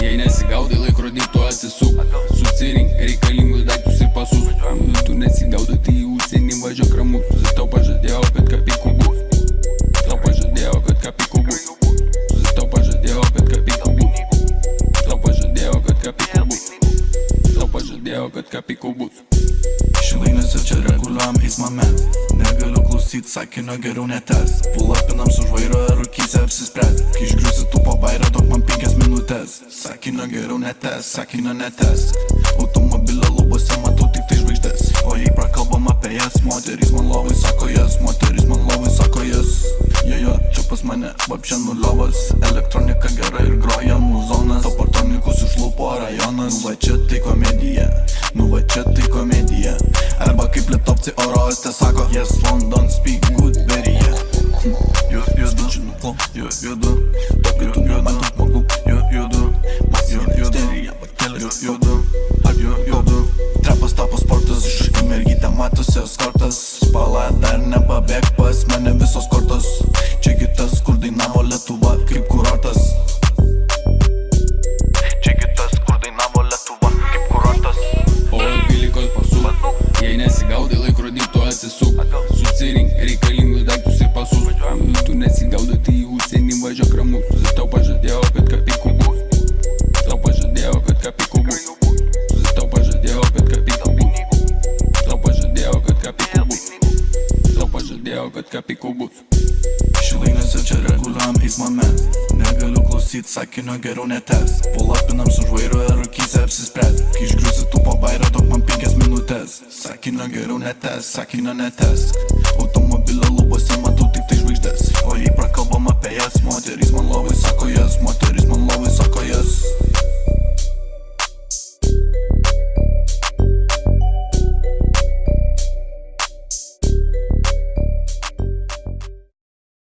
Jei nesigaudai laikrodį, tu atsisuk. Susirink reikalingus daiktus ir pasus. Tu nesigaudai, tai į užsienį važiuok ramus. Tau pažadėjau, kad kapikų bus. Tau pažadėjau, kad kapikų bus. Tau pažadėjau, kad kapikų bus. Tau pažadėjau, kad kapikų bus. Tau pažadėjau, kad kapikų bus. Šilainiuose čia reguliuojam eismą mes. Negaliu klausyt sakinio, geriau netęs. Pulapinam su žvairo ir rūkyse apsispręs. Kai išgriusi tu po bairę, duok man 5 minutės. Sakinio geriau netęs, sakinio netęs. Automobilio lubose matau tik tai žvaigždės. O jei prakalbam apie jas, moterys man lovai sako jas. Moterys man lovai sako jas. Jo, čia pas mane vapšė nuliovas. Elektronika gera ir groja muzonas. To partonikus išlupo rajonas. Nu va čia tai komedija, nu va čia tai komedija. Arba kaip litovci oro uoste sako, yes, London, speak good, very yeah. Judu, judu, tokiu tu judu, man tu žmogu. Judu, judu. Trepas tapo sportas, išraškai mergytė matosi eskortas. Spala dar nepabėg pas mane visos kortos. Čia kitas, kur dainavo Lietuva kaip kurortas. Čia kitas, kur dainavo Lietuva kaip kurortas. O 12 pasuk. Jei nesigaudai laikrodį, tu atsisuk. Susirink reikalingus daiktus ir pasus. Tu nesigaudai, tai į užsienį važiuok ramus. Tau pažadėjau, kad kapikų bus. Tau pažadėjau, kad kapikų bus. Tau pažadėjau, kad kapikų bus. Tau pažadėjau, kad kapikų bus. Tau pažadėjau, kad kapikų bus. Šilainiuose čia reguliuojam eismą mes. Negaliu klausyt sakinio, geriau netęs. Pulapinam su žvairo ir rūkyse apsispręs. Kai išgriusi tu po bairę, duok man 5 minutės. Sakinio geriau netęs, sakinio netęs. Automobilio